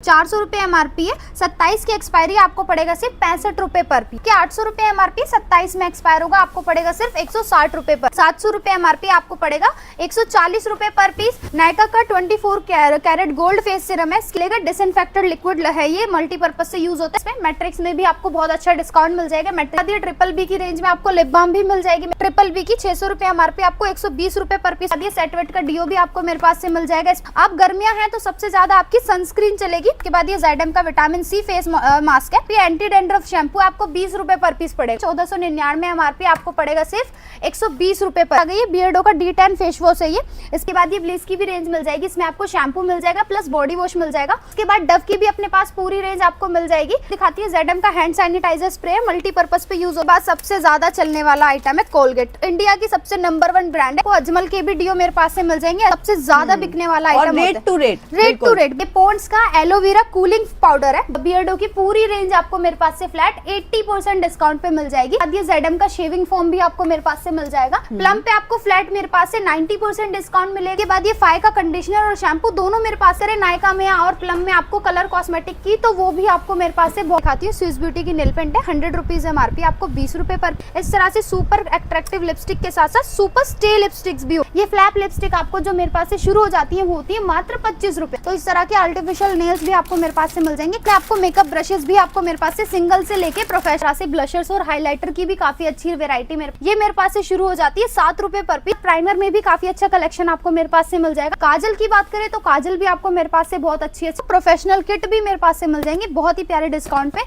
400 रुपए एमआरपी है, 27 की एक्सपायरी, आपको पड़ेगा सिर्फ 65 रुपए पर पीस। के 800 रुपए एमआरपी, 27 में एक्सपायर होगा, आपको पड़ेगा सिर्फ 160 रुपए पर। 700 रुपए एमआरपी, आपको पड़ेगा 140 रुपए पर पीस। नायका का 24 कैरेट गोल्ड फेस सिरम है, इसके डिसइंफेक्टेड लिक्विड है, ये मल्टीपर्पज से यूज होता है। इसमें मैट्रिक्स में भी आपको बहुत अच्छा डिस्काउंट मिल जाएगा। मैट्रिक्स ट्रिपल बी की रेंज में आपको लिप बाम भी मिल जाएगी। ट्रिपल बी की 600 रुपए एमआरपी, आपको 120 रुपए पर पीस। सेटवेट का डीओ भी आपको मेरे पास से मिल जाएगा। आप गर्मियां हैं तो सबसे ज्यादा आपकी सनस्क्रीन चलेगी। के बाद ये ज़ाइडम का विटामिन सी फेस मास्क है। ये एंटी डेंड्रफ शैम्पू आपको 20 रुपए पर पीस पड़ेगा। 1499 एमआरपी, आपको पड़ेगा सिर्फ 120 रुपए पर। ये बियर्डो का D10 फेस वॉश है ये। इसके बाद ये ब्लिस की भी रेंज मिल जाएगी, इसमें आपको शैम्पू मिल जाएगा प्लस बॉडी वॉश मिल जाएगा। उसके बाद डव की भी अपने पास पूरी रेंज आपको मिल जाएगी। दिखाती है ज़ाइडम का हैंड सैनिटाइजर स्प्रे, मल्टीपर्पज पे यूज होगा। सबसे ज्यादा चलने वाला आइटम है कोलगेट, इंडिया की सबसे नंबर 1 ब्रांड है। अजमल के भी डीओ मेरे पास से मिल जाएंगे, सबसे ज्यादा बिकने वाला आइटम रेट टू रेट। ये पॉन्ड्स का एलोवेरा कूलिंग पाउडर है। बियर्डो की पूरी रेंज आपको मेरे पास से फ्लैट 80% डिस्काउंट पे मिल जाएगी। ये ज़ाइडम का शेविंग फोम भी आपको मेरे पास से मिल जाएगा। प्लम पे आपको फ्लैट मेरे पास से 90% डिस्काउंट मिलेगा। के बाद ये फाय का कंडीशनर और शैम्पू दोनों मेरे पास से, नायका में और प्लम में आपको कलर कॉस्मेटिक की, तो वो भी आपको मेरे पास से बहुत खाती है। स्विस ब्यूटी की नेल पेंट है, 100 रुपीज एमआरपी, आपको 20 रुपए पर। इस तरह से सुपर अट्रैक्टिव लिपस्टिक के साथ साथ सुपर स्टे लिपस्टिक्स भी हो। ये फ्लैप लिपस्टिक आपको जो मेरे पास से शुरू हो जाती है वो होती है मात्र 25 रुपए। तो इस तरह के आर्टिफिशियल नेल्स भी आपको मेरे पास से मिल जाएंगे। आपको मेकअप ब्रशेस भी आपको मेरे पास से सिंगल से लेके प्रोफेशनल से ब्लशर्स और हाइलाइटर की भी काफी अच्छी वैरायटी मेरे पास से शुरू हो जाती है 7 रुपए पर पीस। प्राइमर में भी काफी अच्छा कलेक्शन आपको मेरे पास से मिल जाएगा। काजल की बात करें तो काजल भी आपको मेरे पास से बहुत अच्छी है। प्रोफेशनल किट भी मेरे पास से मिल जाएंगे बहुत ही प्यारे डिस्काउंट पे।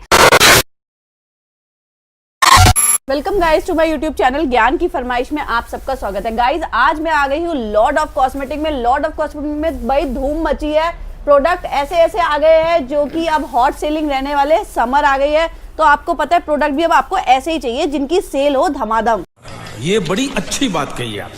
Welcome guys to my YouTube channel ज्ञान की फरमाइश में आप सबका स्वागत है। गाइज आज मैं आ गई हूँ लॉर्ड ऑफ कॉस्मेटिक में। लॉर्ड ऑफ कॉस्मेटिक में भाई धूम मची है। प्रोडक्ट ऐसे ऐसे आ गए हैं जो कि अब हॉट सेलिंग रहने वाले। समर आ गई है तो आपको पता है प्रोडक्ट भी अब आपको ऐसे ही चाहिए जिनकी सेल हो धमाधम। ये बड़ी अच्छी बात कही आप।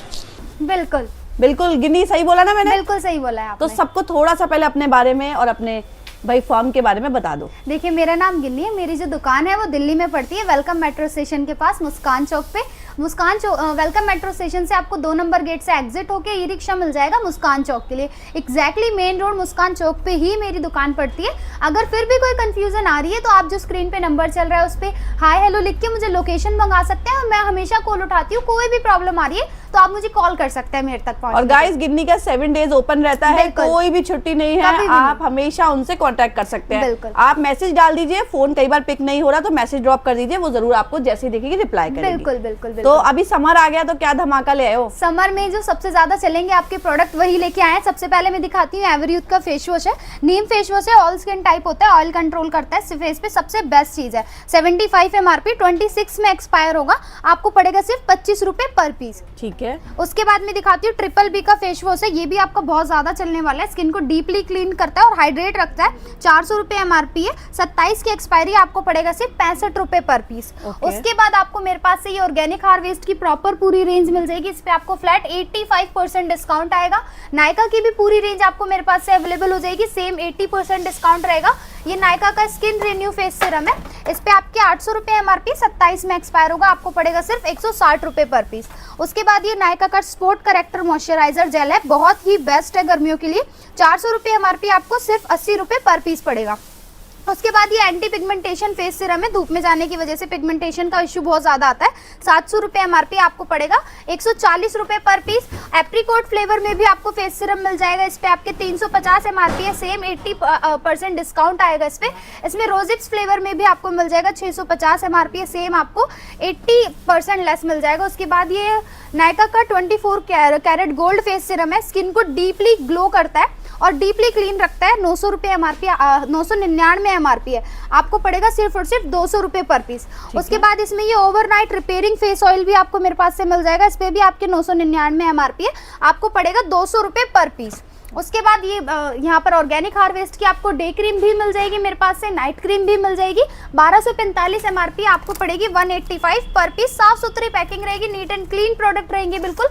बिल्कुल बिल्कुल गिन्नी, सही बोला ना मैंने? बिल्कुल सही बोला है आपने। तो सबको थोड़ा सा पहले अपने बारे में और अपने भाई फॉर्म के बारे में बता दो। देखिए मेरा नाम गिन्नी है, मेरी जो दुकान है वो दिल्ली में पड़ती है, वेलकम मेट्रो स्टेशन के पास, मुस्कान चौक पे। वेलकम मेट्रो स्टेशन से आपको 2 नंबर गेट से एग्जिट होके ई रिक्शा मिल जाएगा मुस्कान चौक के लिए। एग्जैक्टली मेन रोड मुस्कान चौक पे ही मेरी दुकान पड़ती है। अगर फिर भी कोई कंफ्यूजन आ रही है तो आप जो स्क्रीन पे नंबर चल रहा है उस पर हाय हेलो लिख के मुझे लोकेशन मंगा सकते हैं और मैं हमेशा कॉल उठाती हूँ। कोई भी प्रॉब्लम आ रही है तो आप मुझे कॉल कर सकते हैं मेरे तक पहुंचने। और गाइस गिन्नी का 7 डेज ओपन रहता है, कोई भी छुट्टी नहीं है, आप हमेशा उनसे कांटेक्ट कर सकते हैं। आप मैसेज डाल दीजिए, फोन कई बार पिक नहीं हो रहा तो मैसेज ड्रॉप कर दीजिए, वो जरूर आपको जैसे देखेगी रिप्लाई करेगी। बिल्कुल बिल्कुल। तो अभी समर आ गया तो क्या धमाका ले आए हो? समर में जो सबसे ज्यादा चलेंगे आपके प्रोडक्ट वही लेके आए हैं। सबसे पहले मैं दिखाती हूँ एवरयूथ का फेस वॉश है। नीम फेस वॉश है, ऑल स्किन टाइप होता है, ऑयल कंट्रोल करता है फेस पे, सबसे बेस्ट चीज है। 75 एमआरपी, 26 में एक्सपायर होगा, आपको पड़ेगा सिर्फ 25 रुपए पर पीस। ठीक है। उसके बाद मैं दिखाती हूँ ट्रिपल बी का फेस वॉश है। ये भी आपका बहुत ज्यादा चलने वाला है, स्किन को डीपली क्लीन करता है और हाइड्रेट रखता है। 400 रुपए एमआरपी है, 27 की एक्सपायरी, आपको पड़ेगा सिर्फ 65 रुपए पर पीस। उसके बाद आपको मेरे पास से ये ऑर्गेनिक हार्वेस्ट की प्रॉपर पूरी रेंज मिल जाएगी। इस पे आपको फ्लैट 85% डिस्काउंट आएगा। नायका की भी पूरी रेंज आपको मेरे पास से अवेलेबल हो जाएगी, सेम 80% डिस्काउंट रहेगा। ये नायका का स्किन रिन्यू फेस सीरम है, इस पे आपके 800 रुपए एमआरपी, 27 में एक्सपायर होगा, आपको पड़ेगा सिर्फ 160 रुपए पर पीस। उसके बाद ये नायका का स्पोर्ट करेक्टर मॉइस्चराइजर जेल है, बहुत ही बेस्ट है गर्मियों के लिए। 400 रुपए एमआरपी, आपको सिर्फ 80 रुपए पर पीस पड़ेगा। उसके बाद ये एंटी पिगमेंटेशन फेस सीरम है, धूप में जाने की वजह से पिगमेंटेशन का इश्यू बहुत ज्यादा आता है। 700 रुपए एमआरपी, आपको पड़ेगा 140 रुपए पर पीस। एप्रीकोट फ्लेवर में भी आपको फेस सीरम मिल जाएगा, इस पे आपके 350 एमआरपी है, सेम 80% डिस्काउंट आएगा इस पे। इसमें रोजिप्स फ्लेवर में भी आपको मिल जाएगा, 650 एमआरपी है, सेम आपको 80% लेस मिल जाएगा। उसके बाद ये नायका का 24 कैरेट गोल्ड फेस सीरम है, स्किन को डीपली ग्लो करता है और डीपली क्लीन रखता है। 900 रुपए एमआरपी, 999 एमआरपी है, आपको पड़ेगा सिर्फ और सिर्फ 200 रुपए पर पीस। उसके बाद इसमें ये ओवरनाइट रिपेयरिंग फेस ऑयल भी आपको मेरे पास से मिल जाएगा, इस पे भी आपके 999 एमआरपी है, आपको पड़ेगा 200 रुपए पर पीस। उसके बाद ये यहाँ पर ऑर्गेनिक हार्वेस्ट की आपको डे क्रीम भी मिल जाएगी मेरे पास से, नाइट क्रीम भी मिल जाएगी। 1245 एमआरपी, आपको पड़ेगी 185 पर पीस। साफ सुथरी पैकिंग रहेगी, नीट एंड क्लीन प्रोडक्ट रहेंगे बिल्कुल।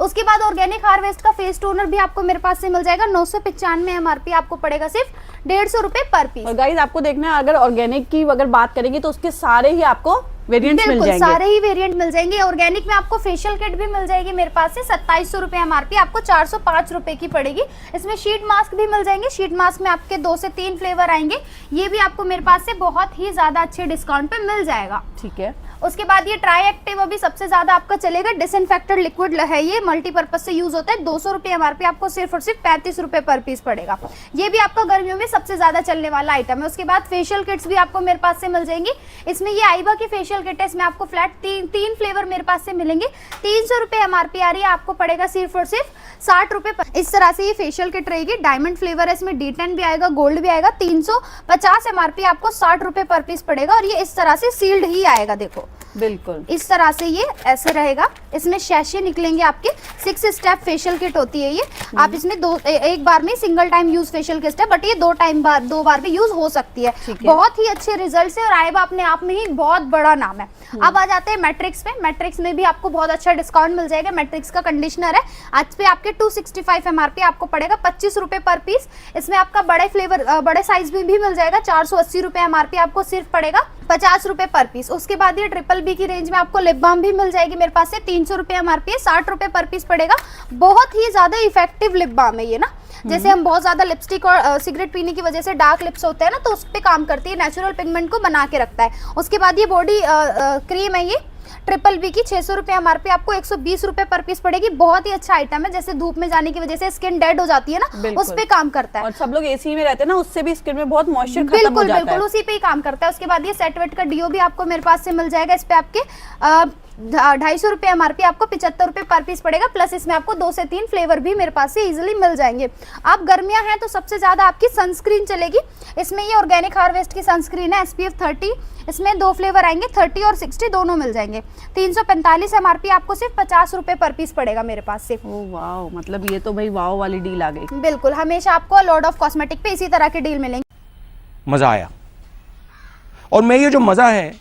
उसके बाद ऑर्गेनिक हार्वेस्ट का फेस टोनर भी आपको मेरे पास से मिल जाएगा, 995 एमआरपी, आपको पड़ेगा सिर्फ 150 रुपए पर पीस। और गाइस आपको देखना है, अगर ऑर्गेनिक की अगर बात करेंगे तो उसके सारे ही आपको वेरिएंट्स मिल बिल्कुल जाएंगे। सारे ही वेरिएंट मिल जाएंगे। ऑर्गेनिक में आपको फेशियल किट भी मिल जाएगी मेरे पास से 2700 रुपए एमआरपी, आपको 405 रुपए की पड़ेगी। इसमें शीट मास्क भी मिल जाएंगे। शीट मास्क में आपके 2 से 3 फ्लेवर आएंगे। ये भी आपको मेरे पास से बहुत ही ज्यादा अच्छे डिस्काउंट पे मिल जाएगा। ठीक है। उसके बाद ये ट्राई एक्टिव अभी सबसे ज्यादा आपका चलेगा। डिसइंफेक्टेड लिक्विड है, ये मल्टीपर्पज से यूज होता है। 200 रुपए एमआरपी, आपको सिर्फ और सिर्फ 35 रुपए पर पीस पड़ेगा। ये भी आपका गर्मियों में सबसे ज्यादा चलने वाला आइटम है। उसके बाद फेशियल किट्स भी आपको मेरे पास से मिल जाएंगी। इसमें ये आइबा की फेशियल किट है, इसमें आपको फ्लैट तीन फ्लेवर मेरे पास से मिलेंगे। 300 रुपए एमआरपी आ रही है, आपको पड़ेगा सिर्फ और सिर्फ 60 रुपए। इस तरह से ये फेशियल किट रहेगी। डायमंड फ्लेवर है, इसमें D10 भी आएगा, गोल्ड भी आएगा। 350 एमआरपी, आपको 60 रुपए पर पीस पड़ेगा। और ये इस तरह से सील्ड ही आएगा, देखो बिल्कुल इस तरह से ये ऐसे रहेगा। इसमें शैशे निकलेंगे आपके। 6 स्टेप फेशियल किट होती है ये। आप इसमें एक बार में single time use facial kit है, बट ये दो बार भी यूज हो सकती है। बहुत ही अच्छे रिजल्ट है और आइबा अपने आप में ही बहुत बड़ा नाम है। अब आ जाते हैं मैट्रिक्स पे। मैट्रिक्स में भी आपको बहुत अच्छा डिस्काउंट मिल जाएगा। मैट्रिक्स का कंडीशनर है, आज पे आपके 265 एमआरपी, आपको पड़ेगा 25 रुपए पर पीस। इसमें आपका बड़े फ्लेवर बड़े साइज में भी मिल जाएगा। 480 रुपए एमआरपी, आपको सिर्फ पड़ेगा 50 रुपए पर पीस। उसके बाद ये ट्रिपल बी की रेंज में आपको लिप बाम भी मिल जाएगी मेरे पास से। 300 रुपए एमआरपी है, 60 रुपए पर पीस पड़ेगा। बहुत ही ज्यादा इफेक्टिव लिप बाम है ये ना। जैसे हम बहुत ज्यादा लिपस्टिक और सिगरेट पीने की वजह से डार्क लिप्स होते हैं ना, तो उस पे काम करती है। नेचुरल पिगमेंट को बना के रखता है। उसके बाद ये बॉडी क्रीम है, ये ट्रिपल बी की 600 रुपए एमआरपी, आपको 120 रुपए पर पीस पड़ेगी। बहुत ही अच्छा आइटम है। जैसे धूप में जाने की वजह से स्किन डेड हो जाती है ना, उस पे काम करता है। और सब लोग एसी में रहते हैं ना, उससे भी स्किन में बहुत मॉइस्चर खत्म हो जाता है। बिल्कुल उसी पे ही काम करता है। उसके बाद ये सेट वेट का डीओ भी आपको मेरे पास से मिल जाएगा। इस पे आपके 250 रुपए एमआरपी, आपको 75 रुपए पर पीस पड़ेगा। प्लस इसमें आपको 2 से 3 फ्लेवर भी मेरे पास से इजीली मिल जाएंगे। अब गर्मियां हैं तो सबसे ज्यादा आपकी सनस्क्रीन चलेगी। इसमें ये ऑर्गेनिक हार्वेस्ट की सनस्क्रीन है, SPF 30। इसमें 2 फ्लेवर आएंगे, 30 और 60 दोनों मिल जाएंगे। 345 एमआरपी, आपको सिर्फ 50 रुपए पर पीस पड़ेगा मेरे पास से। ओह वाओ, मतलब ये तो भाई वाओ वाली डील आ गई। बिल्कुल, हमेशा आपको लॉर्ड ऑफ कॉस्मेटिक पे इसी तरह की डील मिलेंगे। मजा आया, और मैं ये जो मजा है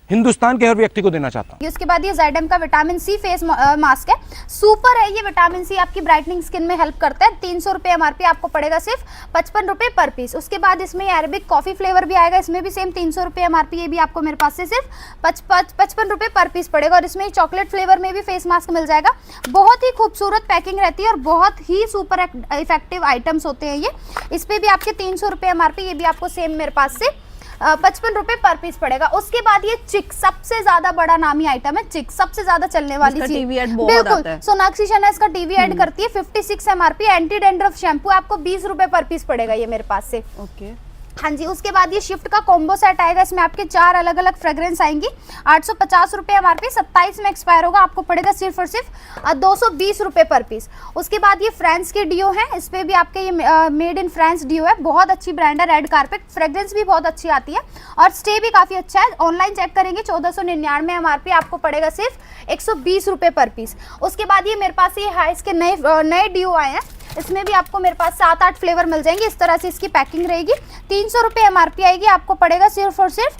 हिंदुस्तान के हर व्यक्ति को देना चाहता हूँ। उसके बाद ये ज़ाइडम का विटामिन सी फेस मास्क है, सुपर है ये। विटामिन सी आपकी ब्राइटनिंग स्किन में हेल्प करता है। 300 रुपए एमआरपी, आपको पड़ेगा सिर्फ 55 रुपए पर पीस। उसके बाद इसमें अरेबिक कॉफी फ्लेवर भी आएगा, इसमें भी सेम 300 रुपए एमआरपी। ये भी आपको मेरे पास से सिर्फ 55 रुपए पर पीस पड़ेगा। और इसमें चॉकलेट फ्लेवर में भी फेस मास्क मिल जाएगा। बहुत ही खूबसूरत पैकिंग रहती है और बहुत ही सुपर इफेक्टिव आइटम्स होते हैं ये। इस पे भी आपके 300 रुपए एमआरपी, ये भी आपको सेम मेरे पास से 55 रुपए पर पीस पड़ेगा। उसके बाद ये चिक, सबसे ज्यादा बड़ा नामी आइटम है चिक, सबसे ज्यादा चलने वाली चीज। बिल्कुल, सोनाक्षी शर्मा इसका टीवी ऐड करती है। 56 एमआरपी, एंटी डैंड्रफ शैम्पू, आपको 20 रुपए पर पीस पड़ेगा ये मेरे पास से। ओके हाँ जी। उसके बाद ये शिफ्ट का कॉम्बो सेट आएगा, इसमें आपके 4 अलग अलग फ्रेग्रेंस आएंगी। 850 रुपए एमआरपी, 27 में एक्सपायर होगा, आपको पड़ेगा सिर्फ और सिर्फ 220 रुपए पर पीस। उसके बाद ये फ्रांस के डीओ है, इस पे भी आपके ये मेड इन फ्रांस डीओ है। बहुत अच्छी ब्रांड है, रेड कारपेट। फ्रेग्रेंस भी बहुत अच्छी आती है और स्टे भी काफी अच्छा है। ऑनलाइन चेक करेंगे 1499 एमआरपी, आपको पड़ेगा सिर्फ 120 रुपए पर पीस। उसके बाद ये मेरे पास ये हाइस के नए डीओ आए हैं, इसमें भी आपको मेरे पास 7-8 फ्लेवर मिल जाएंगे। इस तरह से इसकी पैकिंग रहेगी। 300 रुपए एमआरपी आएगी, आपको पड़ेगा सिर्फ और सिर्फ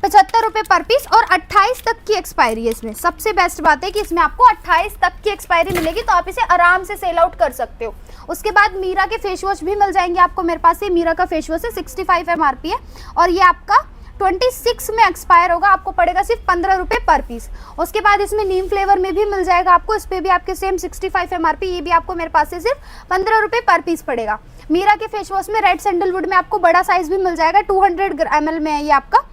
75 रुपए पर पीस। और 28 तक की एक्सपायरी है इसमें। सबसे बेस्ट बात है कि इसमें आपको 28 तक की एक्सपायरी मिलेगी, तो आप इसे आराम से सेल आउट कर सकते हो। उसके बाद मीरा के फेस वॉश भी मिल जाएंगे आपको मेरे पास से। मीरा का फेस वॉश है, 65 एमआरपी है और ये आपका 26 में एक्सपायर होगा, आपको पड़ेगा सिर्फ 15 रुपए पर पीस। उसके बाद इसमें नीम फ्लेवर में भी मिल जाएगा आपको, इस पे भी आपके सेम 65 एमआरपी, ये भी आपको मेरे पास से सिर्फ 15 रुपए पर पीस पड़ेगा। मीरा के फेस वॉश में रेड सैंडलवुड में आपको बड़ा साइज भी मिल जाएगा, 200 ml में है ये आपका।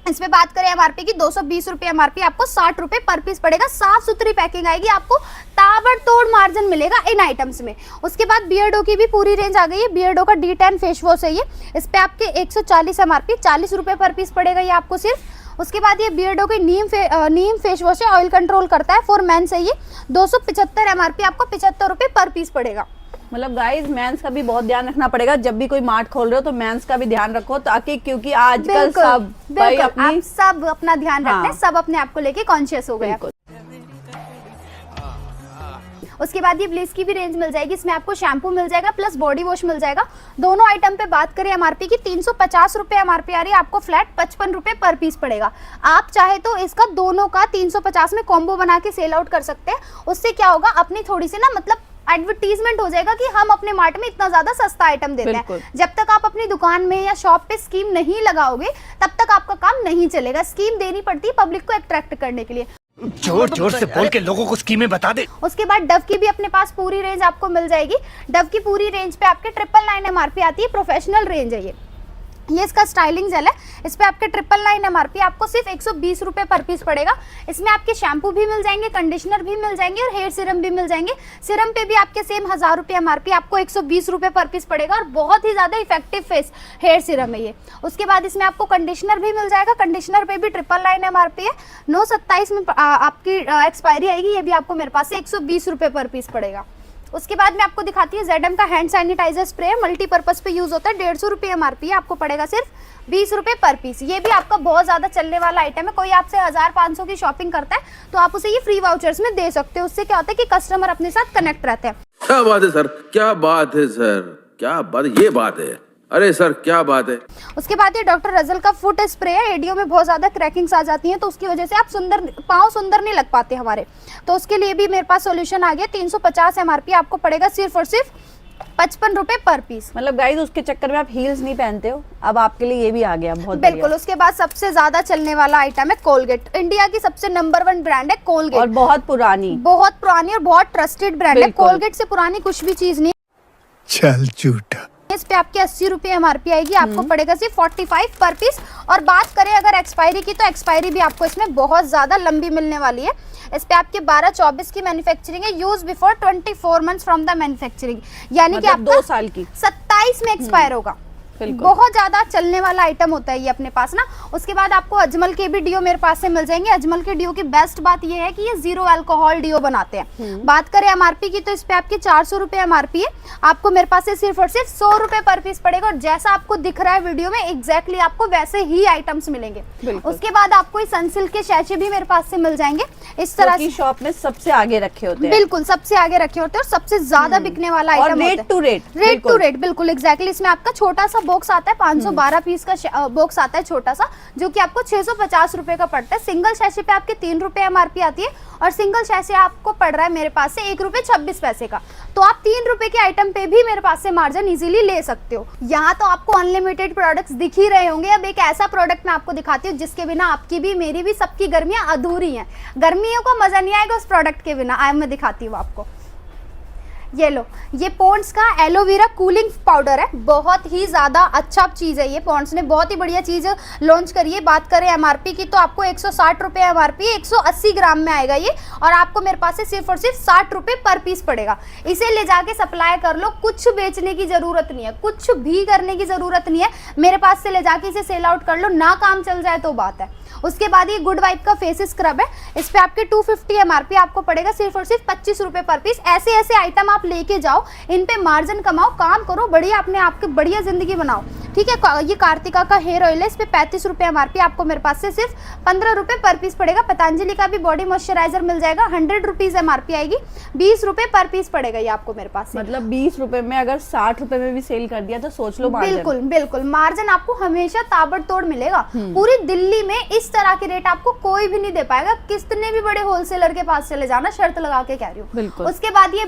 इस पे बात करें एमआरपी की, 220 रुपए एमआरपी, आपको 60 रुपए पर पीस पड़ेगा। साफ सुथरी पैकिंग आएगी, आपको ताबड़तोड़ मार्जिन मिलेगा इन आइटम्स में। उसके बाद बियर्डो की भी पूरी रेंज आ गई है। बियर्डो का D10 फेस वॉश है ये, इस पे आपके 140 एमआरपी, 40 रुपए पर पीस पड़ेगा ये आपको सिर्फ। उसके बाद ये बियर्डो के नीम फेस वॉश है, ऑयल कंट्रोल करता है, फॉर मेंस है ये। 275 एमआरपी, आपको 75 रुपए पर पीस पड़ेगा। मतलब गाइस मेंस का भी बहुत ध्यान रखना पड़ेगा। जब भी कोई मार्ट खोल रहे हो तो मेंस का भी ध्यान रखो, ताकि क्योंकि आजकल सब भाई आप सब अपना ध्यान रखते हैं, सब अपने आप को लेके कॉन्शियस हो गए। उसके बाद ये ब्लिस की भी रेंज मिल जाएगी, इसमें आपको शैम्पू मिल जाएगा प्लस बॉडी वॉश मिल जाएगा। दोनों आइटम पे बात करें एमआरपी की, 350 रुपए एमआरपी आ रही है, आपको फ्लैट 55 रुपए पर पीस पड़ेगा। आप चाहे तो इसका दोनों का 350 में कॉम्बो बना के सेल आउट कर सकते हैं। उससे क्या होगा, अपनी थोड़ी सी ना मतलब एडवर्टीजमेंट हो जाएगा कि हम अपने मार्ट में इतना ज्यादा सस्ता आइटम देते बिल्कुल। हैं। जब तक आप अपनी दुकान में या शॉप पे स्कीम नहीं लगाओगे तब तक आपका काम नहीं चलेगा। स्कीम देनी पड़ती है पब्लिक को अट्रैक्ट करने के लिए। जोर जोर से बोल के लोगों को स्कीमें बता दे। उसके बाद डव की भी अपने पास पूरी रेंज आपको मिल जाएगी। डव की पूरी रेंज पे आपके 999 MRP आती है। प्रोफेशनल रेंज है ये इसका स्टाइलिंग जेल है। इस पे आपके 999 MRP आपको सिर्फ 120 रुपए पर पीस पड़ेगा। इसमें आपके शैम्पू भी मिल जाएंगे, कंडीशनर भी मिल जाएंगे और हेयर सीरम भी मिल जाएंगे। सीरम पे भी आपके सेम 1000 रुपए MRP आपको 120 रुपए पर पीस पड़ेगा और बहुत ही ज्यादा इफेक्टिव फेस हेयर सीरम है ये। उसके बाद इसमें आपको कंडीशनर भी मिल जाएगा। कंडीशनर पे भी 999 MRP है। 9/27 में आपकी एक्सपायरी आएगी। ये भी आपको मेरे पास से 120 रुपए पर पीस पड़ेगा। उसके बाद में आपको दिखाती है ZM का हैंड सैनिटाइजर स्प्रे, मल्टीपर्पज पे यूज होता है। 150 रुपये MRP आपको पड़ेगा सिर्फ 20 रुपए पर पीस। ये भी आपका बहुत ज्यादा चलने वाला आइटम है। कोई आपसे 1500 की शॉपिंग करता है तो आप उसे ये फ्री वाउचर्स में दे सकते हो। उससे क्या होता है कि कस्टमर अपने साथ कनेक्ट रहते हैं। क्या बात है सर, क्या बात है सर, क्या बात, ये बात है, अरे सर क्या बात है। उसके बाद ये डॉक्टर रजल का फुट स्प्रे है। एडियो में बहुत ज्यादा क्रैकिंग्स आ जाती हैं तो उसकी वजह से आप पाँव सुंदर नहीं लग पाते हमारे, तो उसके लिए भी मेरे पास सॉल्यूशन आ गया। 350 MRP आपको पड़ेगा सिर्फ और सिर्फ 55 रुपए पर पीस। मतलब गाइस उसके चक्कर में आप हील्स नहीं पहनते हो, अब आपके लिए ये भी आ गया, बहुत बिल्कुल। उसके बाद सबसे ज्यादा चलने वाला आइटम है कोलगेट। इंडिया की सबसे नंबर 1 ब्रांड है कोलगेट और बहुत पुरानी और बहुत ट्रस्टेड ब्रांड है। कोलगेट से पुरानी कुछ भी चीज नहीं। चल झूठा। इस पे आपके 80 रुपए MRP आएगी। आपको पड़ेगा सिर्फ 45 पर पीस। और बात करें अगर एक्सपायरी की, तो एक्सपायरी भी आपको इसमें बहुत ज्यादा लंबी मिलने वाली है। इस पे आपके 12-24 की मैन्युफैक्चरिंग है। Use before 24 months from the manufacturing, यानी कि मतलब आपका 2 साल की 27 में एक्सपायर होगा। बिल्कुल। बहुत ज्यादा चलने वाला आइटम होता है ये अपने पास ना। उसके बाद आपको अजमल के भी डिओ मेरे पास से मिल जाएंगे। अजमल के डिओ की बेस्ट बात ये है कि ये 0 अल्कोहल डिओ बनाते हैं। बात करें MRP की, तो इस पे आपके 400 रुपए MRP है। आपको मेरे पास से सिर्फ और सिर्फ 100 रुपए पर पीस पड़ेगा। और जैसा आपको दिख रहा है वीडियो में एग्जैक्टली आपको वैसे ही आइटम्स मिलेंगे। उसके बाद आपको सनसिल्क के शैशे भी मेरे पास से मिल जाएंगे। इस तरह की शॉप में सबसे आगे रखे होते हैं। बिल्कुल सबसे आगे रखे होते हैं और सबसे ज्यादा बिकने वाला आइटम रेट टू रेट बिल्कुल एग्जैक्टली। इसमें आपका छोटा सा बॉक्स आता है, 512 पीस का बॉक्स आता है छोटा सा, जो कि आपको 650 रुपए का पड़ता है। सिंगल शैशे पे आपके 3 रुपए MRP आती है और सिंगल शैशे आपको पड़ रहा है मेरे पास से 1 रुपए 26 पैसे का। तो आप 3 रुपए के आइटम पे भी मेरे पास से मार्जिन इजीली ले सकते हो। यहाँ तो आपको अनलिमिटेड प्रोडक्ट्स दिख ही रहे होंगे। अब एक ऐसा प्रोडक्ट मैं आपको दिखाती हूँ जिसके बिना आपकी भी मेरी भी सबकी गर्मियां अधूरी हैं। गर्मियों का मजा नहीं आएगा उस प्रोडक्ट के बिना। आए मैं दिखाती हूँ आपको। ये लो, ये पॉन्ड्स का एलोवेरा कूलिंग पाउडर है। बहुत ही ज्यादा अच्छा चीज है ये। पॉन्ड्स ने बहुत ही बढ़िया चीज लॉन्च करी है। बात करें MRP की, तो आपको 160 रुपए MRP, 180 ग्राम में आएगा ये। और आपको मेरे पास से सिर्फ और सिर्फ 60 रुपए पर पीस पड़ेगा। इसे ले जाके सप्लाई कर लो। कुछ बेचने की जरूरत नहीं है, कुछ भी करने की जरूरत नहीं है। मेरे पास से ले जाके इसे सेल आउट कर लो, ना काम चल जाए तो बात है। उसके बाद ये गुड वाइब का फेस स्क्रब है। इस पे आपके 250 MRP आपको पड़ेगा सिर्फ और सिर्फ 25 रुपए पर पीस। ऐसे ऐसे आइटम आप लेके जाओ, इन पे मार्जिन कमाओ, काम करो, बढ़िया अपने आप की बढ़िया जिंदगी बनाओ। ठीक है। ये कार्तिका का हेयर ऑयल है। इस पे 35 रुपए MRP आपको मेरे पास से सिर्फ 15 रुपए पर पीस पड़ेगा। पतंजलि का भी बॉडी मॉइस्चराइजर मिल जाएगा। 100 रुपीज MRP आएगी। 20 रुपए पर पीस पड़ेगा ये आपको मेरे पास से। मतलब 20 रुपए में अगर 60 रुपए में भी सेल कर दिया तो सोच लो मार्जिन। बिल्कुल बिल्कुल मार्जिन आपको हमेशा ताबड़तोड़ मिलेगा। पूरी दिल्ली में इस तरह के रेट आपको कोई भी नहीं दे पाएगा। कितने भी बड़े होलसेलर के पास चले जाना, शर्त लगा के कह रही हूँ। उसके बाद ये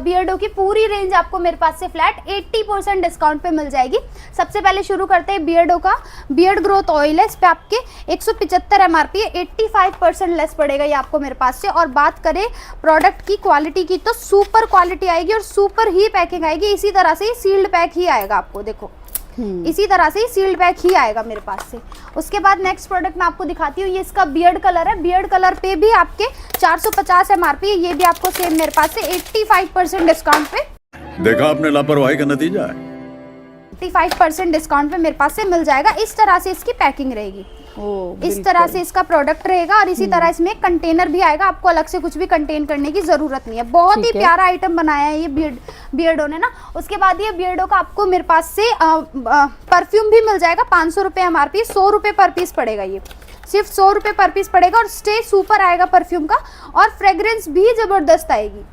बियर्डो की पूरी रेंज आपको मेरे पास से फ्लैट 80% डिस्काउंट पे मिल जाएगी। सबसे पहले शुरू करते हैं बियर्डो का। बियर्ड ग्रोथ ऑयल है। इस पे आपके 175 MRP, 85% लेस पड़ेगा ये आपको मेरे पास से। और बात करें प्रोडक्ट की क्वालिटी की, तो सुपर क्वालिटी आएगी और सुपर ही पैकिंग आएगी। इसी तरह से सील्ड पैक ही आएगा आपको, देखो इसी तरह से सील्ड पैक ही आएगा मेरे पास से। उसके बाद नेक्स्ट प्रोडक्ट मैं आपको दिखाती हूँ। ये इसका बियर्ड कलर है। बियर्ड कलर पे भी आपके 450 MRP, ये भी आपको सेम मेरे पास से 85% डिस्काउंट पे। देखा आपने लापरवाही का नतीजा है। 85% डिस्काउंट पे मेरे पास से मिल जाएगा। इस तरह से इसकी पैकिंग रहेगी। इस तरह से इसका प्रोडक्ट रहेगा और इसी तरह इसमें कंटेनर भी आएगा। आपको अलग से कुछ भी कंटेन करने की जरूरत नहीं है। बहुत ही प्यारा आइटम बनाया है ये बियर्डो ने ना। उसके बाद ये बियर्डो का आपको मेरे पास से परफ्यूम भी मिल जाएगा। 500 रुपए MRP, 100 रुपए पर पीस पड़ेगा ये। सिर्फ 100 रुपए पर पीस पड़ेगा और स्टे सुपर आएगा परफ्यूम का। और फ्रेग्रेंस भी जबरदस्त आएगी।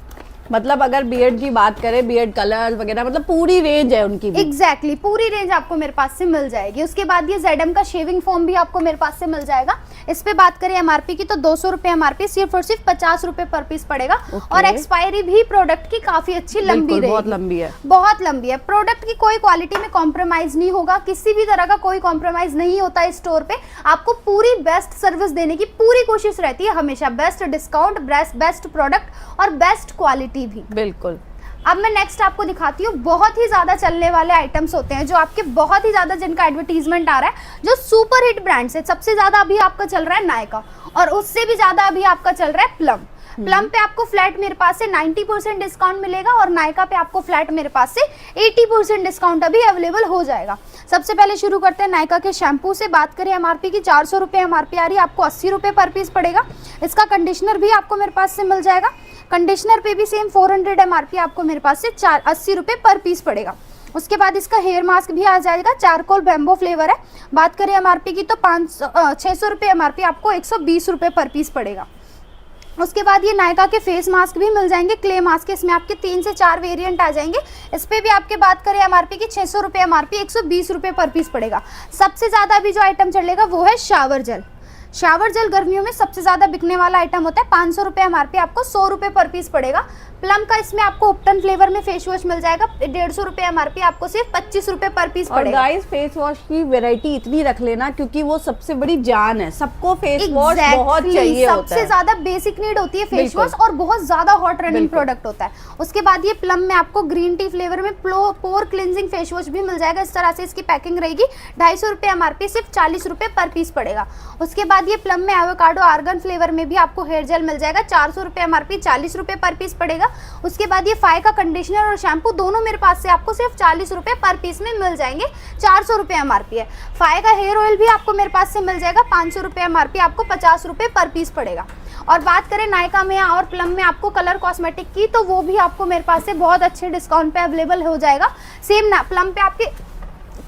मतलब अगर बियर्ड की बात करें, बियर्ड कलर वगैरह, मतलब पूरी रेंज है उनकी भी। एग्जैक्टली पूरी रेंज आपको मेरे पास से मिल जाएगी। उसके बाद ये ZM का शेविंग फोम भी आपको मेरे पास से मिल जाएगा। इस पे बात करें MRP की तो 200 रुपए MRP, सिर्फ और सिर्फ 50 रुपए पर पीस पड़ेगा। और एक्सपायरी भी प्रोडक्ट की काफी अच्छी लंबी रहेगी, बहुत लंबी है, बहुत लंबी है। प्रोडक्ट की कोई क्वालिटी में कॉम्प्रोमाइज नहीं होगा, किसी भी तरह का कोई कॉम्प्रोमाइज नहीं होता है स्टोर पे। आपको पूरी बेस्ट सर्विस देने की पूरी कोशिश रहती है हमेशा, बेस्ट डिस्काउंट, बेस्ट प्रोडक्ट और बेस्ट क्वालिटी भी। बिल्कुल। अब मैं नेक्स्ट आपको दिखाती हूँ, बहुत ही ज्यादा चलने वाले आइटम्स होते हैं जो आपके बहुत ही ज्यादा जिनका एडवर्टीजमेंट आ रहा है, जो सुपर हिट ब्रांड्स है। सबसे ज्यादा अभी आपका चल रहा है नायका, और उससे भी ज्यादा अभी आपका चल रहा है प्लम। प्लम पे आपको फ्लैट मेरे पास से 90% डिस्काउंट मिलेगा, और नायका पे आपको फ्लैट मेरे पास से 80% डिस्काउंट अभी अवेलेबल हो जाएगा। सबसे पहले शुरू करते हैं नायका के शैम्पू से। बात करें MRP की, 400 रुपए MRP आ रही है, आपको 80 रुपए पर पीस पड़ेगा। इसका कंडीशनर भी आपको मेरे पास से मिल जाएगा। कंडीशनर पे भी सेम 400 MRP आपको मेरे पास से 80 रुपए पर पीस पड़ेगा। उसके बाद इसका हेयर मास्क भी आ जाएगा, चारकोल बैम्बो फ्लेवर है। बात करें MRP की तो 600 रुपए MRP, आपको 120 रुपए पर पीस पड़ेगा। उसके बाद ये नायका के फेस मास्क भी मिल जाएंगे, क्ले मास्क। इसमें आपके 3 से 4 वेरिएंट आ जाएंगे। इस पे भी आपके बात करें MRP की 600 रुपए MRP, 120 रुपए पर पीस पड़ेगा। सबसे ज्यादा अभी जो आइटम चलेगा वो है शावर जेल। शावर जेल गर्मियों में सबसे ज्यादा बिकने वाला आइटम होता है। 500 रुपए MRP, आपको 100 रुपए पर पीस पड़ेगा। प्लम का इसमें आपको उपटन फ्लेवर में फेस वॉश मिल जाएगा, 150 रुपए MRP, आपको सिर्फ 25 रुपए पर पीस पड़ेगा। और गाइस फेस वॉश की वैरायटी इतनी रख लेना, क्योंकि वो सबसे बड़ी जान है, सबको फेस वॉश बहुत चाहिए होता है। सबसे ज्यादा बेसिक नीड होती है फेस वॉश, और बहुत ज्यादा हॉट रनिंग प्रोडक्ट होता है। उसके बाद ये प्लम में आपको ग्रीन टी फ्लेवर में पोर क्लिनजिंग फेस वॉश भी मिल जाएगा। इस तरह से इसकी पैकिंग रहेगी। 250 रुपए MRP, सिर्फ 40 रुपए पर पीस पड़ेगा। उसके बाद ये प्लम में एवोकाडो आर्गन फ्लेवर में भी आपको हेयर जेल मिल जाएगा, 400 रुपए MRP, 40 रुपए पर पीस पड़ेगा। उसके बाद ये फाय का कंडीशनर और शैम्पू दोनों मेरे पास से आपको सिर्फ 40 रुपए पर पीस में मिल जाएंगे, 400 रुपए MRP है। फाय का हेयर ऑयल भी आपको मेरे पास से मिल जाएगा, 500 रुपए MRP, आपको 50 रुपए पर पीस पड़ेगा। और बात करें नायका में और प्लम में आपको कलर कॉस्मेटिक की, तो वो भी आपको मेरे पास से बहुत अच्छे डिस्काउंट पे अवेलेबल हो जाएगा। सेम प्लम पे आपके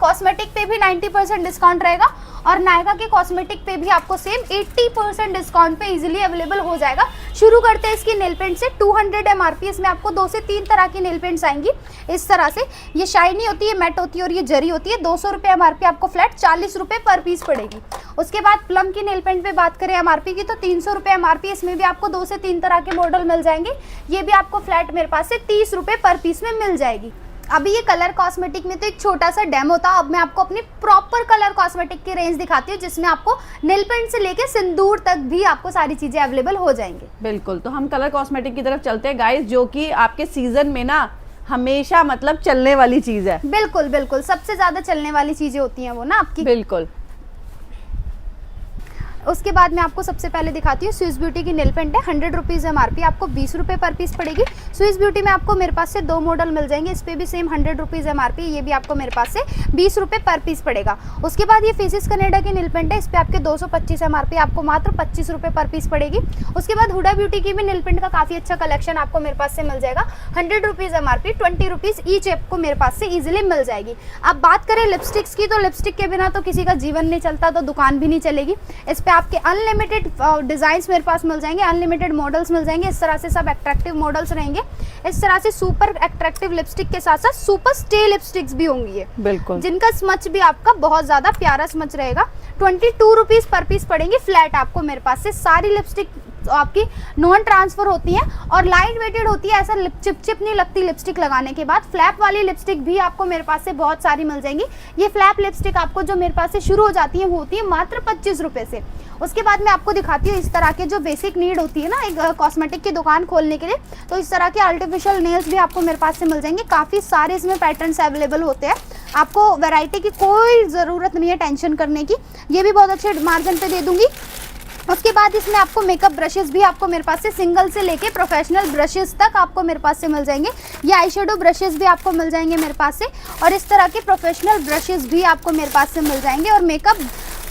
कॉस्मेटिक पे भी 90% डिस्काउंट रहेगा, और नायका के कॉस्मेटिक पे भी आपको सेम 80% डिस्काउंट पे इजीली अवेलेबल हो जाएगा। शुरू करते हैं इसकी नेल पेंट से। 200 MRP, इसमें आपको 2 से 3 तरह की नेल पेंट्स आएंगी। इस तरह से ये शाइनी होती है, मैट होती है, और ये जरी होती है। 200 रुपए MRP, आपको फ्लैट 40 रुपए पर पीस पड़ेगी। उसके बाद प्लम की नेल पेंट पे बात करें MRP की तो 300 रुपए MRP, इसमें भी आपको 2 से 3 तरह के मॉडल मिल जाएंगे। ये भी आपको फ्लैट मेरे पास से 30 रुपए पर पीस में मिल जाएगी। अभी ये कलर कॉस्मेटिक में तो एक छोटा सा डेमो था, अब मैं आपको अपनी प्रॉपर कलर कॉस्मेटिक की रेंज दिखाती हूँ, जिसमें आपको नेल पेंट से लेके सिंदूर तक भी आपको सारी चीजें अवेलेबल हो जाएंगी। बिल्कुल, तो हम कलर कॉस्मेटिक की तरफ चलते हैं गाइस, जो कि आपके सीजन में ना हमेशा मतलब चलने वाली चीज है। बिल्कुल बिल्कुल, सबसे ज्यादा चलने वाली चीजें होती हैं वो ना आपकी। बिल्कुल। उसके बाद मैं आपको सबसे पहले दिखाती हूँ स्विस ब्यूटी की नेल पेंट है। 100 रुपीज़ MRP, आपको 20 रुपए पर पीस पड़ेगी। स्विस ब्यूटी में आपको मेरे पास से 2 मॉडल मिल जाएंगे। इस पे भी सेम 100 रुपीज़ MRP, ये भी आपको मेरे पास से 20 रुपए पर पीस पड़ेगा। उसके बाद ये फेसिस कनाडा की नेल पेंट है। इस पे आपके 225 MRP, आपको मात्र 25 रुपए पर पीस पड़ेगी। उसके बाद हुडा ब्यूटी की भी नेल पेंट का काफी अच्छा कलेक्शन आपको मेरे पास से मिल जाएगा। 100 रुपीज़ MRP, 20 रुपीज़ ईच आपको मेरे पास से इजिली मिल जाएगी। अब बात करें लिपस्टिक्स की, तो लिपस्टिक के बिना तो किसी का जीवन नहीं चलता, तो दुकान भी नहीं चलेगी। इस पे आपके अनलिमिटेड डिजाइन्स मेरे पास मिल जाएंगे, अनलिमिटेड मॉडल्स मिल जाएंगे। इस तरह से सब अट्रैक्टिव मॉडल्स रहेंगे। इस तरह से सुपर अट्रैक्टिव लिपस्टिक के साथ साथ सुपर स्टे लिपस्टिक्स भी होंगी ये, बिल्कुल, जिनका स्मच भी आपका बहुत ज्यादा प्यारा स्मच रहेगा। 22 रुपीज़ पर पीस पड़ेंगे फ्लैट आपको मेरे पास से। सारी लिपस्टिक आपकी नॉन ट्रांसफर होती है और लाइट वेटेड होती है, ऐसा चिप नहीं लगती लिपस्टिक लगाने के बाद। फ्लैप वाली लिपस्टिक भी आपको मेरे पास से बहुत सारी मिल जाएंगी। ये फ्लैप लिपस्टिक आपको जो मेरे पास से शुरू हो जाती है वो होती है मात्र 25 रुपए से। उसके बाद मैं आपको दिखाती हूँ इस तरह के जो बेसिक नीड होती है ना एक कॉस्मेटिक की दुकान खोलने के लिए, तो इस तरह के आर्टिफिशियल नेल्स भी आपको मेरे पास से मिल जाएंगे। काफ़ी सारे इसमें पैटर्न्स अवेलेबल होते हैं, आपको वैरायटी की कोई ज़रूरत नहीं है टेंशन करने की। ये भी बहुत अच्छे मार्जिन पे दे दूंगी। उसके बाद इसमें आपको मेकअप ब्रशेस भी आपको मेरे पास से सिंगल से लेके प्रोफेशनल ब्रशेस तक आपको मेरे पास से मिल जाएंगे। ये आई शेडो ब्रशेस भी आपको मिल जाएंगे मेरे पास से, और इस तरह के प्रोफेशनल ब्रशेस भी आपको मेरे पास से मिल जाएंगे। और मेकअप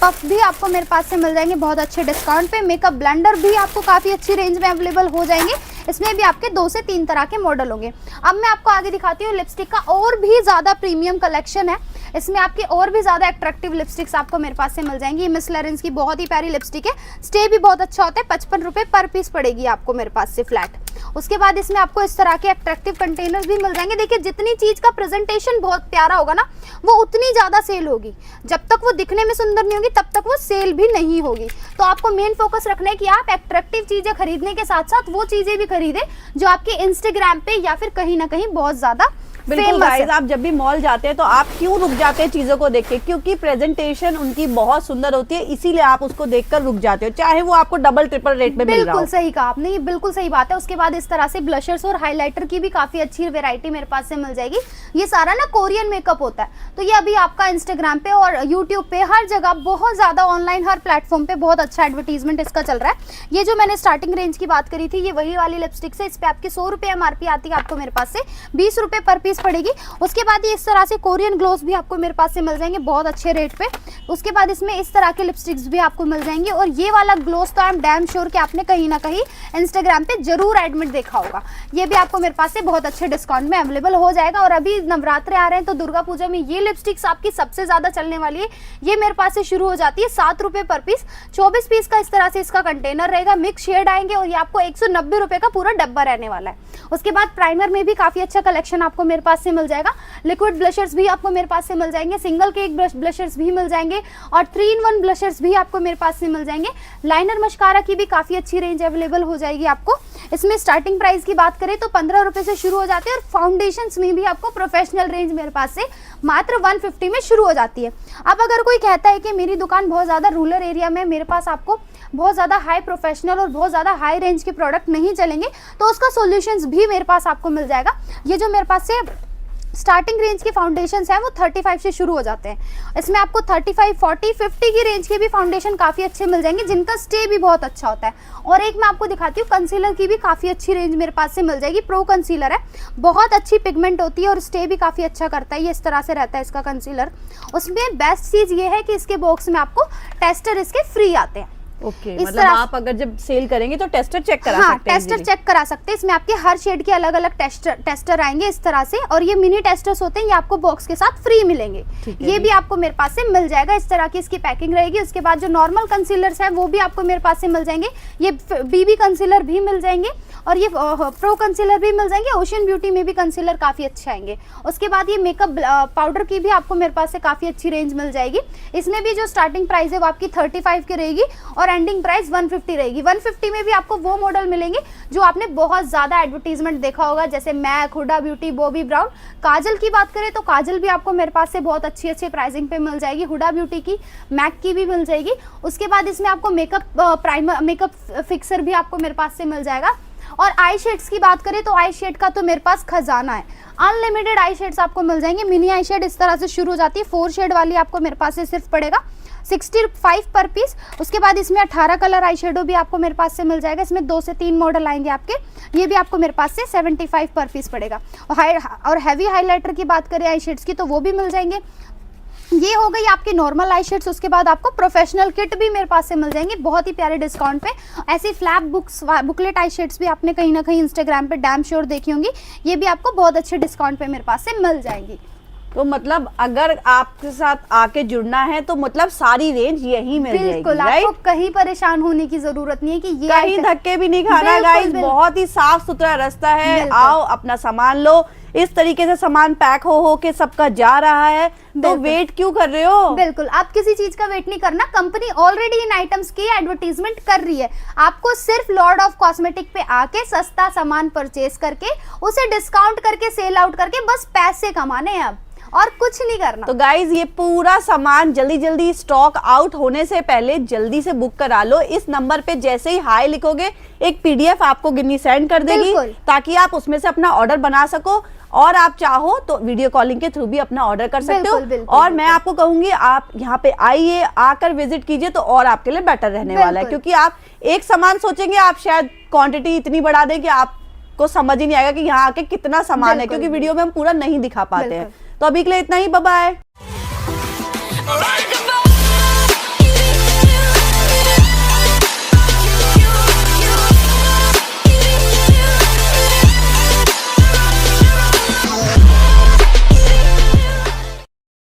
पफ भी आपको मेरे पास से मिल जाएंगे बहुत अच्छे डिस्काउंट पे। मेकअप ब्लेंडर भी आपको काफ़ी अच्छी रेंज में अवेलेबल हो जाएंगे। इसमें भी आपके 2 से 3 तरह के मॉडल होंगे। अब मैं आपको आगे दिखाती हूँ लिपस्टिक का और भी ज़्यादा प्रीमियम कलेक्शन है। इसमें आपके और भी ज्यादा अट्रैक्टिव लिपस्टिक्स आपको मेरे पास से मिल जाएंगी। मिस लॉरेंस की बहुत ही प्यारी लिपस्टिक है, स्टे भी बहुत अच्छा होता है। 55 रुपए पर पीस पड़ेगी आपको मेरे पास से फ्लैट। उसके बाद इसमें आपको इस तरह के अट्रैक्टिव कंटेनर्स भी मिल जाएंगे। देखिए जितनी चीज का प्रेजेंटेशन बहुत प्यारा होगा ना, वो उतनी ज्यादा सेल होगी। जब तक वो दिखने में सुंदर नहीं होगी तब तक वो सेल भी नहीं होगी। तो आपको मेन फोकस रखना है कि आप अट्रैक्टिव चीजें खरीदने के साथ साथ वो चीजें भी खरीदें जो आपके इंस्टाग्राम पे या फिर कहीं ना कहीं बहुत ज्यादा बिल्कुल गाइस, आप जब भी मॉल जाते हैं तो आप क्यों रुक जाते हैं चीजों को देख के? क्योंकि प्रेजेंटेशन उनकी बहुत सुंदर होती है, इसीलिए आप उसको देखकर रुक जाते हो, चाहे वो आपको डबल ट्रिपल रेट में मिल रहा हो। बिल्कुल सही कहा आपने, ये बिल्कुल सही बात है। उसके बाद इस तरह से ब्लशर्स और हाइलाइटर की भी काफी अच्छी वैरायटी मेरे पास से मिल जाएगी। ये सारा ना कोरियन मेकअप होता है, तो ये अभी आपका इंस्टाग्राम पे और यूट्यूब पे हर जगह बहुत ज्यादा ऑनलाइन हर प्लेटफॉर्म पे बहुत अच्छा एडवर्टीजमेंट इसका चल रहा है। ये जो मैंने स्टार्टिंग रेंज की बात करी थी, ये वही वाली लिपस्टिक है। इस पे आपकी 100 रुपए एमआरपी आती है, आपको मेरे पास से 20 रुपए पर पीस पड़ेगी। उसके बाद ये इस तरह से कोरियन ग्लोस भी आपको मेरे पास से मिल जाएंगे बहुत अच्छे रेट पे। उसके बाद इसमें इस तरह के लिपस्टिक्स भी आपको मिल जाएंगे। और ये वाला ग्लोस तो आई एम डैम श्योर कि आपने कहीं ना कहीं इंस्टाग्राम पे जरूर एडमिट देखा होगा। ये भी आपको मेरे पास से बहुत अच्छे डिस्काउंट में अवेलेबल हो जाएगा। और अभी नवरात्रे आ रहे हैं तो दुर्गा पूजा में ये लिपस्टिक्स आपकी सबसे ज्यादा चलने वाली है। ये मेरे पास से शुरू हो जाती है 7 रुपए पर पीस, 24 पीस का इस तरह से इसका कंटेनर रहेगा। मिक्स शेड आएंगे और ये आपको 190 रुपए का पूरा डब्बा रहने वाला है। उसके बाद प्राइमर में भी काफी अच्छा कलेक्शन आपको मेरे पास से मिल जाएगा। लिक्विड ब्लशर्स भी आपको मेरे पास से मिल जाएंगे, सिंगल केक ब्लशर्स भी मिल जाएंगे और 3-in-1 ब्लशर्स भी आपको मेरे पास से मिल जाएंगे। लाइनर मस्कारा की भी काफी अच्छी रेंज अवेलेबल हो जाएगी आपको। इसमें स्टार्टिंग प्राइस की बात करें तो 15 रुपए से शुरू हो जाती है। और फाउंडेशंस में भी आपको प्रोफेशनल रेंज मेरे पास से मात्र 150 में शुरू हो जाती है। अब अगर कोई कहता है कि मेरी दुकान बहुत ज्यादा रूरल एरिया में, मेरे पास आपको बहुत ज्यादा हाई प्रोफेशनल और बहुत ज्यादा हाई रेंज के प्रोडक्ट नहीं चलेंगे, तो उसका सॉल्यूशंस भी मेरे पास आपको मिल जाएगा। ये जो मेरे पास से स्टार्टिंग रेंज के फाउंडेशंस हैं वो 35 से शुरू हो जाते हैं। इसमें आपको 35, 40, 50 की रेंज के भी फाउंडेशन काफी अच्छे मिल जाएंगे जिनका स्टे भी बहुत अच्छा होता है। और एक मैं आपको दिखाती हूँ, कंसीलर की भी काफी अच्छी रेंज मेरे पास से मिल जाएगी। प्रो कंसीलर है, बहुत अच्छी पिगमेंट होती है और स्टे भी काफी अच्छा करता है। ये इस तरह से रहता है इसका कंसीलर। उसमें बेस्ट चीज ये है कि इसके बॉक्स में आपको टेस्टर इसके फ्री आते हैं। ओके, मतलब आप अगर जब सेल करेंगे तो टेस्टर चेक करा सकते हैं। टेस्टर चेक करा सकते हैं। इसमें आपके हर शेड के अलग अलग टेस्टर आएंगे इस तरह से। और ये मिनी टेस्टर्स होते हैं, ये आपको बॉक्स के साथ फ्री मिलेंगे। ये भी आपको मेरे पास से मिल जाएगा। इस तरह की इसकी पैकिंग रहेगी। उसके बाद जो नॉर्मल कंसीलर्स हैं वो भी आपको मेरे पास से मिल जाएंगे। ये बीबी कंसीलर भी मिल जाएंगे और ये प्रो कंसीलर भी मिल जाएंगे। ओशन ब्यूटी में भी कंसीलर काफी अच्छे आएंगे। उसके बाद ये मेकअप पाउडर की भी आपको मेरे पास से काफी अच्छी रेंज मिल जाएगी। इसमें भी जो स्टार्टिंग प्राइस है वो आपकी 35 की रहेगी और एंडिंग प्राइस 150 रहेगी। 150 में भी आपको वो मॉडल मिलेंगे जो आपने बहुत ज्यादा एडवर्टीजमेंट देखा होगा, जैसे Mac, Huda Beauty, Bobbi Brown. Kajal की बात करें तो काजल भी आपको मेरे पास से बहुत अच्छी प्राइसिंग पे मिल जाएगी। हुडा ब्यूटी की, मैक की भी मिल जाएगी। उसके बाद इसमें आपको मेकअप फिक्सर भी आपको मेरे पास से मिल जाएगा। और आई शेड्स की बात करें तो आई शेड का तो मेरे पास खजाना है। अनलिमिटेड आई शेड्स आपको मिल जाएंगे। मिनी आई शेड इस तरह से शुरू हो जाती है। 4 शेड वाली आपको मेरे पास से सिर्फ पड़ेगा 65 पर पीस। उसके बाद इसमें 18 कलर आई शेडो भी आपको मेरे पास से मिल जाएगा। इसमें 2 से 3 मॉडल आएंगे आपके। ये भी आपको मेरे पास से 75 पर पीस पड़ेगा। और हैवी हाईलाइटर की बात करें आई शेड्स की तो वो भी मिल जाएंगे। ये हो गई आपकी नॉर्मल आई शेड्स। उसके बाद आपको प्रोफेशनल किट भी मेरे पास से मिल जाएंगे बहुत ही प्यारे डिस्काउंट पे। ऐसी फ्लैप बुकलेट आई शेड्स भी आपने कहीं ना कहीं इंस्टाग्राम पे डैम श्योर देखी होंगी। ये भी आपको बहुत अच्छे डिस्काउंट पे मेरे पास से मिल जाएंगी। तो मतलब अगर आपके साथ आके जुड़ना है तो मतलब सारी रेंज यही मिल जाएगी। बिल्कुल, आपको कहीं परेशान होने की जरूरत नहीं है कि ये कहीं धक्के भी नहीं खाना गाइस। बहुत ही साफ सुथरा रास्ता है। आओ अपना सामान लो। इस तरीके से सामान पैक हो के सबका जा रहा है तो वेट क्यों कर रहे हो? बिल्कुल, आप किसी चीज का वेट नहीं करना। कंपनी ऑलरेडी इन आइटम्स की एडवर्टीजमेंट कर रही है। आपको सिर्फ लॉर्ड ऑफ कॉस्मेटिक पे आके सस्ता सामान परचेज करके उसे डिस्काउंट करके सेल आउट करके बस पैसे कमाने हैं अब, और कुछ नहीं करना। तो गाइज ये पूरा सामान जल्दी जल्दी स्टॉक आउट होने से पहले जल्दी से बुक करा लो। इस नंबर पे जैसे ही हाई लिखोगे एक पीडीएफ आपको गिन्नी सेंड कर देगी ताकि आप उसमें से अपना ऑर्डर बना सको। और आप चाहो तो वीडियो कॉलिंग के थ्रू भी अपना ऑर्डर कर सकते हो। और मैं आपको कहूंगी आप यहाँ पे आइए, आकर विजिट कीजिए तो और आपके लिए बेटर रहने वाला है। क्योंकि आप एक सामान सोचेंगे, आप शायद क्वांटिटी इतनी बढ़ा दें कि आपको समझ ही नहीं आएगा कि यहाँ आके कितना सामान है, क्योंकि वीडियो में हम पूरा नहीं दिखा पाते हैं। तो अभी के लिए इतना ही, बाय बाय।